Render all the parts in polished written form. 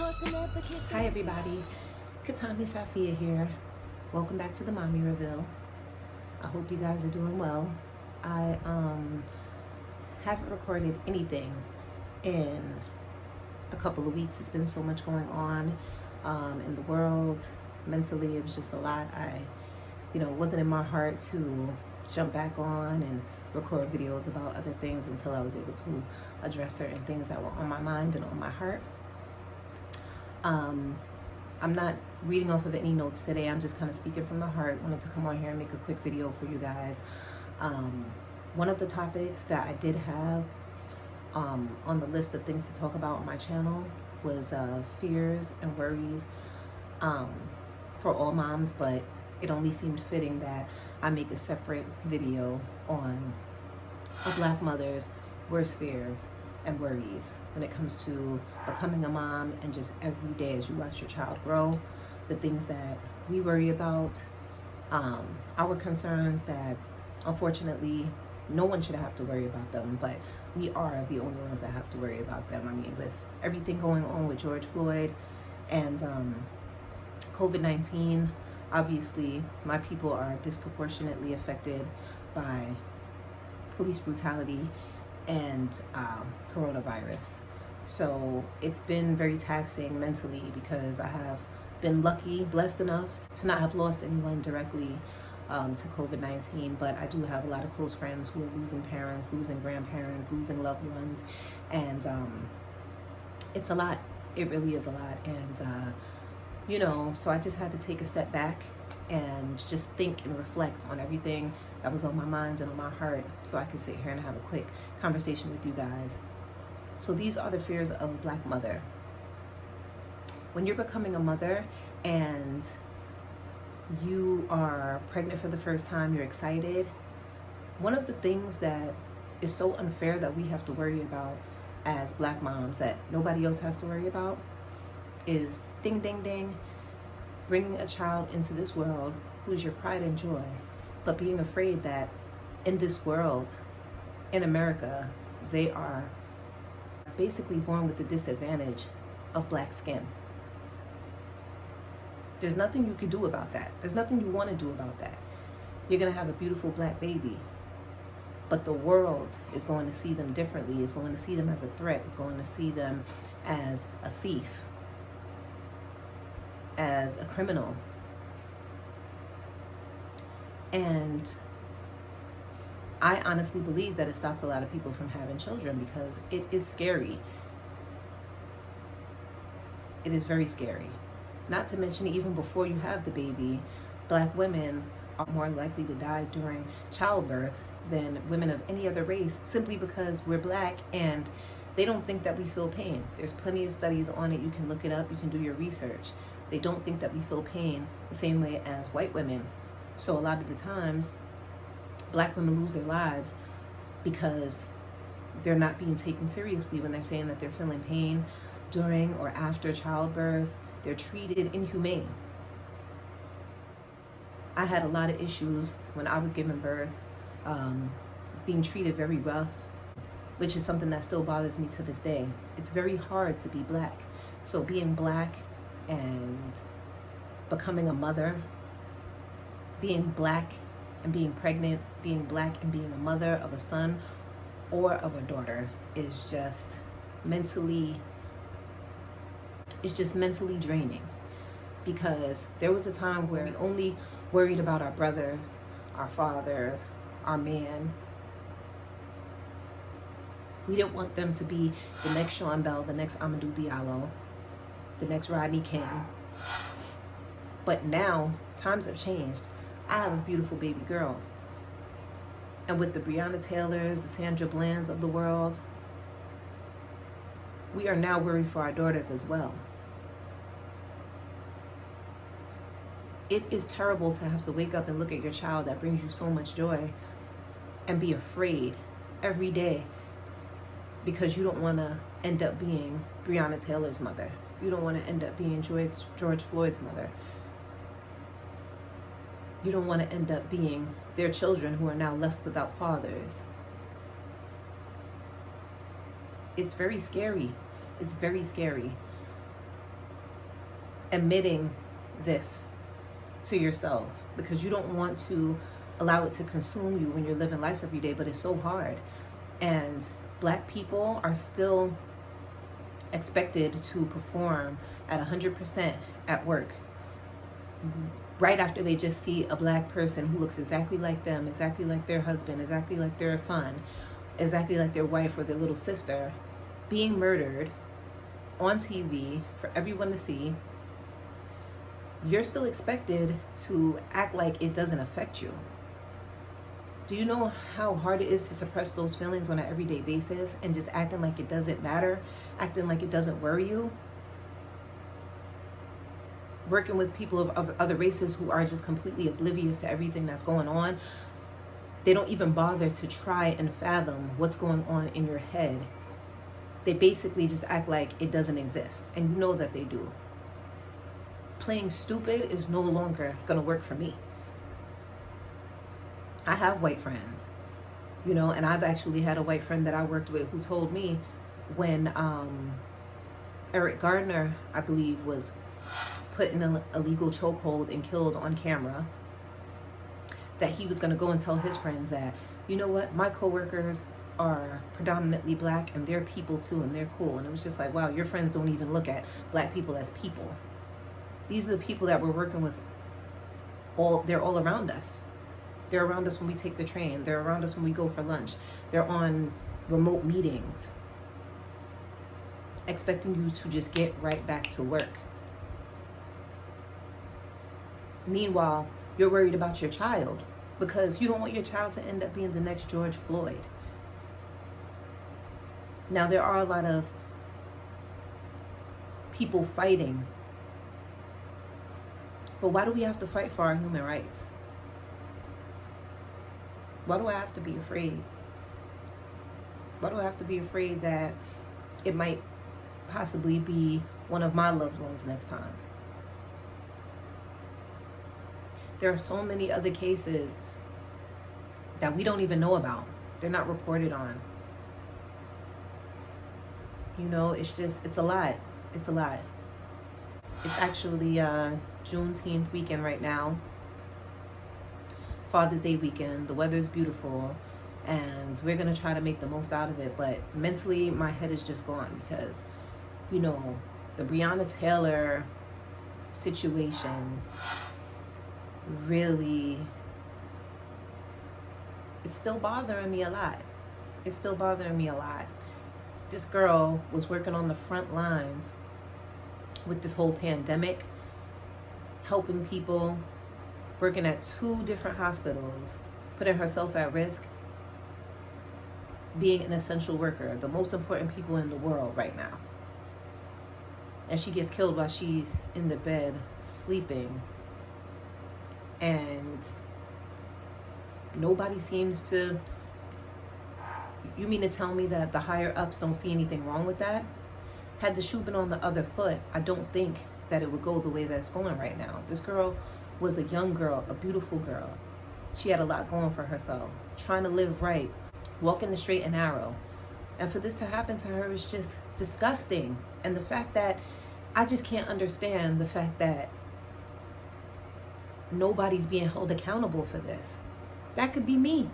Hi everybody, Kitami, Safiya here. Welcome back to the Mommy Reveal. I hope you guys are doing well. I haven't recorded anything in a couple of weeks. It's been so much going on in the world. Mentally, it was just a lot. It wasn't in my heart to jump back on and record videos about other things until I was able to address certain things that were on my mind and on my heart. I'm not reading off of any notes today. I'm just kind of speaking from the heart. Wanted to come on here and make a quick video for you guys. One of the topics that I did have on the list of things to talk about on my channel was fears and worries for all moms, but it only seemed fitting that I make a separate video on a Black mother's worst fears and worries when it comes to becoming a mom, and just every day as you watch your child grow, the things that we worry about, our concerns that unfortunately no one should have to worry about them, but we are the only ones that have to worry about them. I mean, with everything going on with George Floyd and COVID-19, obviously my people are disproportionately affected by police brutality and coronavirus. So it's been very taxing mentally, because I have been blessed enough to not have lost anyone directly to COVID-19, but I do have a lot of close friends who are losing parents, losing grandparents, losing loved ones, and it's a lot. It really is a lot. And so I just had to take a step back and just think and reflect on everything that was on my mind and on my heart, so I could sit here and have a quick conversation with you guys. So these are the fears of a Black mother. When you're becoming a mother and you are pregnant for the first time, you're excited. One of the things that is so unfair that we have to worry about as Black moms, that nobody else has to worry about, is ding, ding, ding, bringing a child into this world who's your pride and joy, but being afraid that in this world, in America, they are basically born with the disadvantage of Black skin. There's nothing you can do about that. There's nothing you want to do about that. You're going to have a beautiful Black baby, but the world is going to see them differently. It's going to see them as a threat. It's going to see them as a thief, as a criminal. And I honestly believe that it stops a lot of people from having children, because it is scary. It is very scary. Not to mention, even before you have the baby, Black women are more likely to die during childbirth than women of any other race, simply because we're Black and they don't think that we feel pain. There's plenty of studies on it. You can look it up. You can do your research. They don't think that we feel pain the same way as white women. So a lot of the times, Black women lose their lives because they're not being taken seriously when they're saying that they're feeling pain during or after childbirth. They're treated inhumane. I had a lot of issues when I was giving birth, being treated very rough, which is something that still bothers me to this day. It's very hard to be Black. So being Black and becoming a mother, being Black and being pregnant, being Black and being a mother of a son or of a daughter is just mentally draining. Because there was a time where we only worried about our brothers, our fathers, our man. We didn't want them to be the next Sean Bell, the next Amadou Diallo, the next Rodney King. But now times have changed. I have a beautiful baby girl. And with the Breonna Taylors, the Sandra Blands of the world, we are now worried for our daughters as well. It is terrible to have to wake up and look at your child that brings you so much joy and be afraid every day because you don't want to end up being Breonna Taylor's mother. You don't want to end up being George Floyd's mother. You don't want to end up being their children who are now left without fathers. It's very scary. It's very scary. admitting this to yourself because you don't want to allow it to consume you when you're living life every day, but it's so hard. And Black people are still expected to perform at 100% at work right after they just see a Black person who looks exactly like them, exactly like their husband, exactly like their son, exactly like their wife or their little sister being murdered on TV for everyone to see. You're still expected to act like it doesn't affect you. Do you know how hard it is to suppress those feelings on an everyday basis and just acting like it doesn't matter, acting like it doesn't worry you? Working with people of other races who are just completely oblivious to everything that's going on. They don't even bother to try and fathom what's going on in your head. They basically just act like it doesn't exist, and you know that they do. Playing stupid is no longer gonna work for me. I have white friends, you know, and I've actually had a white friend that I worked with who told me when Eric Gardner, I believe, was put in an illegal chokehold and killed on camera, that he was going to go and tell his friends that, you know what, my coworkers are predominantly Black and they're people too and they're cool. And it was just like, wow, your friends don't even look at Black people as people. These are the people that we're working with. They're all around us. They're around us when we take the train. They're around us when we go for lunch. They're on remote meetings, expecting you to just get right back to work. Meanwhile, you're worried about your child because you don't want your child to end up being the next George Floyd. Now, there are a lot of people fighting, but why do we have to fight for our human rights? Why do I have to be afraid? Why do I have to be afraid that it might possibly be one of my loved ones next time? There are so many other cases that we don't even know about. They're not reported on. You know, it's a lot. It's a lot. It's actually Juneteenth weekend right now. Father's Day weekend. The weather's beautiful. And we're going to try to make the most out of it. But mentally, my head is just gone because, you know, the Breonna Taylor situation really, it's still bothering me a lot. It's still bothering me a lot. This girl was working on the front lines with this whole pandemic, helping people, working at 2 different hospitals, putting herself at risk, being an essential worker, the most important people in the world right now. And she gets killed while she's in the bed sleeping. And nobody seems to, you mean to tell me that the higher ups don't see anything wrong with that? Had the shoe been on the other foot, I don't think that it would go the way that it's going right now. This girl was a young girl, a beautiful girl. She had a lot going for herself, trying to live right, walking the straight and narrow. And for this to happen to her is just disgusting. And the fact that I just can't understand the fact that nobody's being held accountable for this. That could be me.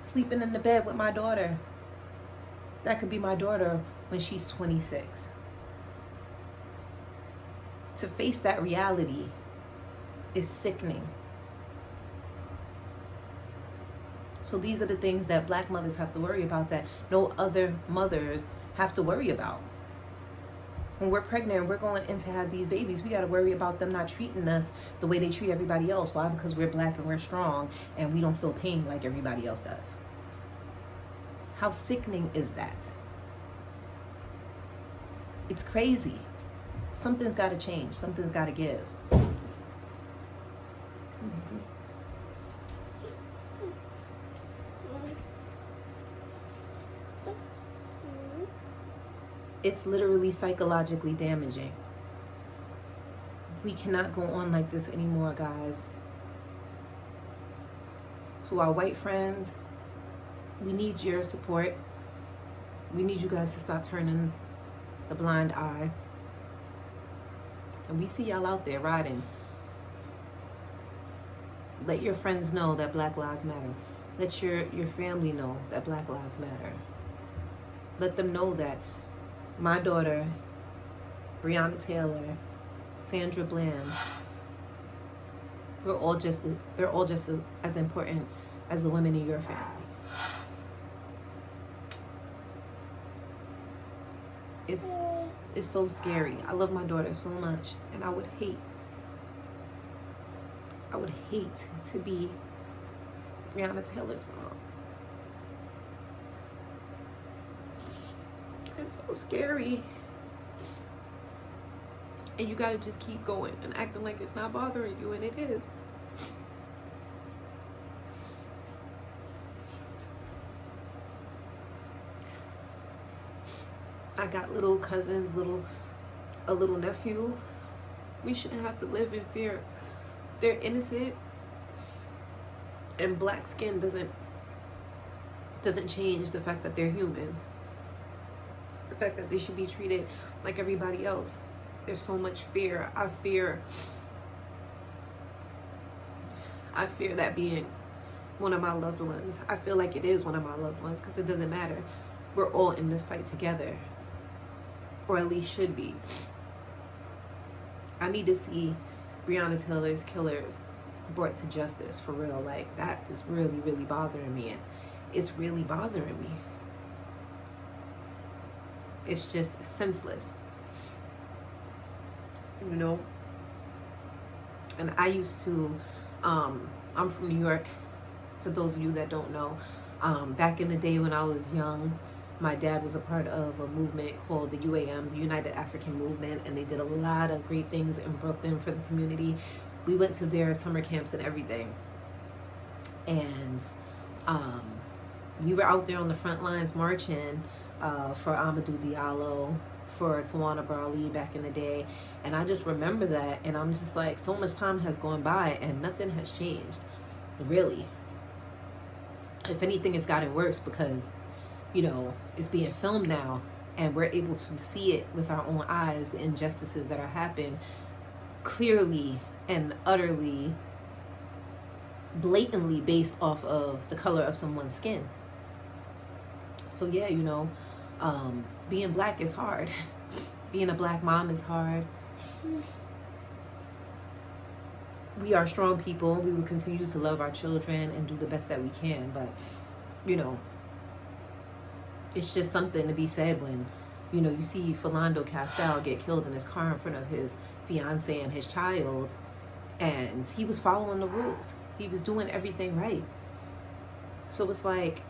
Sleeping in the bed with my daughter. That could be my daughter when she's 26. To face that reality is sickening. So these are the things that Black mothers have to worry about that no other mothers have to worry about. When we're pregnant and we're going in to have these babies, we got to worry about them not treating us the way they treat everybody else. Why? Because we're Black and we're strong and we don't feel pain like everybody else does. How sickening is that? It's crazy. Something's got to change. Something's got to give. It's literally psychologically damaging. We cannot go on like this anymore, guys. To our white friends, we need your support. We need you guys to stop turning the blind eye. And we see y'all out there riding. Let your friends know that Black Lives Matter. Let your family know that Black Lives Matter. Let them know that my daughter, Breonna Taylor, Sandra Bland, they're all just as important as the women in your family. It's so scary. I love my daughter so much, and I would hate to be Breonna Taylor's mom. It's so scary. And you gotta just keep going and acting like it's not bothering you, and it is. I got little cousins, a little nephew. We shouldn't have to live in fear. They're innocent, and black skin doesn't change the fact that they're human. The fact that they should be treated like everybody else. There's so much fear. I fear that being one of my loved ones. I feel like it is one of my loved ones, because it doesn't matter. We're all in this fight together, or at least should be. I need to see Breonna Taylor's killers brought to justice for real. Like, that is really, really bothering me, and it's really bothering me. It's just senseless, you know. And I used to, I'm from New York, for those of you that don't know. Back in the day when I was young, my dad was a part of a movement called the UAM, the United African Movement, and they did a lot of great things in Brooklyn for the community. We went to their summer camps and everything. And we were out there on the front lines marching for Amadou Diallo, for Tawana Brawley back in the day. And I just remember that, and I'm just like, so much time has gone by and nothing has changed, really. If anything, it's gotten worse, because, you know, it's being filmed now, and we're able to see it with our own eyes, the injustices that are happening clearly and utterly, blatantly based off of the color of someone's skin. So yeah, you know, being black is hard. Being a black mom is hard. We are strong people. We will continue to love our children and do the best that we can. But, you know, it's just something to be said when, you know, you see Philando Castile get killed in his car in front of his fiance and his child, and he was following the rules. He was doing everything right. So it's like,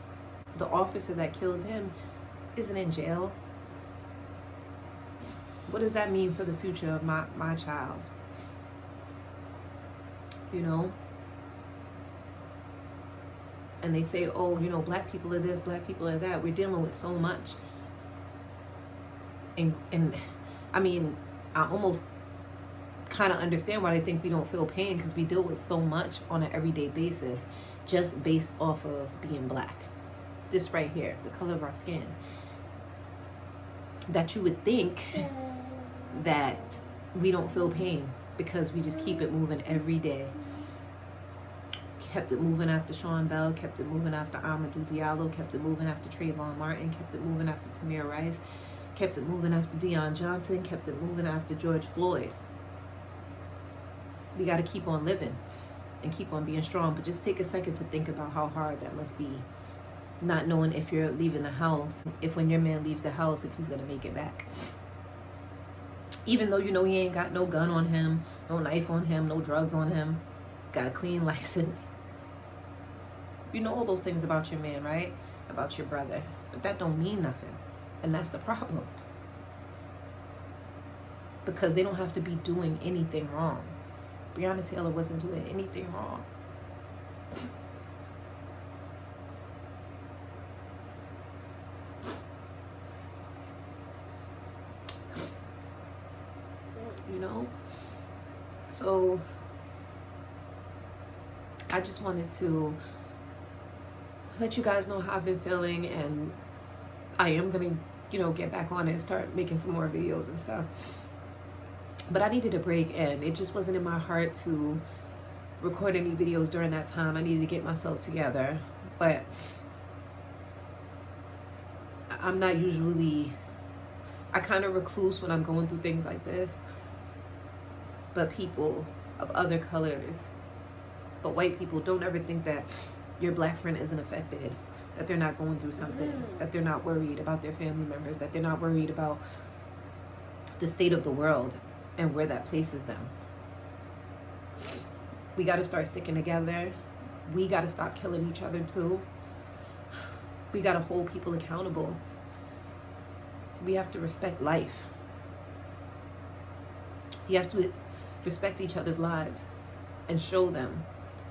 the officer that killed him isn't in jail. What does that mean for the future of my child? You know? And they say, oh, you know, black people are this, black people are that. We're dealing with so much. And I mean, I almost kind of understand why they think we don't feel pain, because we deal with so much on an everyday basis, just based off of being black. This right here, the color of our skin. That you would think that we don't feel pain, because we just keep it moving every day. Kept it moving after Sean Bell, kept it moving after Amadou Diallo, kept it moving after Trayvon Martin, kept it moving after Tamir Rice, kept it moving after Dion Johnson, kept it moving after George Floyd. We got to keep on living and keep on being strong. But just take a second to think about how hard that must be, not knowing if you're leaving the house, if when your man leaves the house, if he's going to make it back. Even though you know he ain't got no gun on him, no knife on him, no drugs on him, got a clean license. You know all those things about your man, right? About your brother. But that don't mean nothing. And that's the problem. Because they don't have to be doing anything wrong. Breonna Taylor wasn't doing anything wrong. You know? So I just wanted to let you guys know how I've been feeling, and I am gonna, you know, get back on it and start making some more videos and stuff. But I needed a break, and it just wasn't in my heart to record any videos during that time. I needed to get myself together. But I'm not usually, I kind of recluse when I'm going through things like this. But people of other colors, but white people, don't ever think that your black friend isn't affected, that they're not going through something, that they're not worried about their family members, that they're not worried about the state of the world and where that places them. We got to start sticking together. We got to stop killing each other too. We got to hold people accountable. We have to respect life. You have to respect each other's lives and show them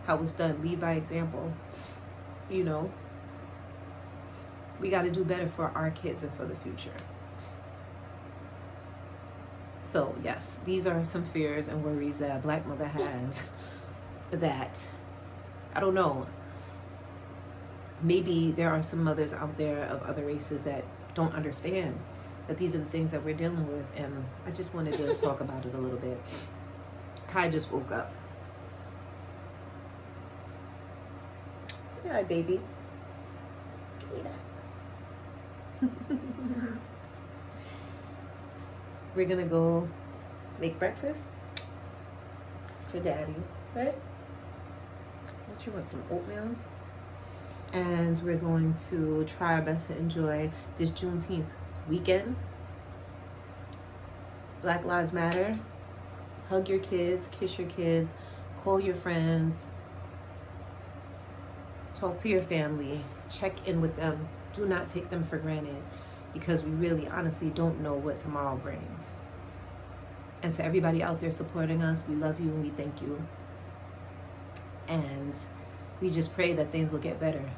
how it's done. Lead by example. You know, we got to do better for our kids and for the future. So yes, these are some fears and worries that a black mother has that, I don't know, maybe there are some mothers out there of other races that don't understand that these are the things that we're dealing with, and I just wanted to talk about it a little bit. Kai just woke up. Say hi, baby. Give me that. We're gonna go make breakfast for Daddy, right? Don't you want some oatmeal? And we're going to try our best to enjoy this Juneteenth weekend. Black Lives Matter. Hug your kids, kiss your kids, call your friends, talk to your family, check in with them. Do not take them for granted, because we really honestly don't know what tomorrow brings. And to everybody out there supporting us, we love you and we thank you. And we just pray that things will get better.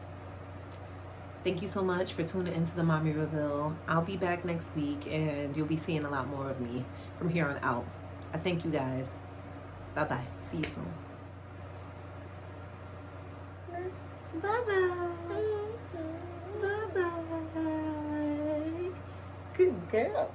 Thank you so much for tuning into the Mommy Reveal. I'll be back next week, and you'll be seeing a lot more of me from here on out. I thank you guys. Bye-bye. See you soon. Bye-bye. Bye-bye. Good girl.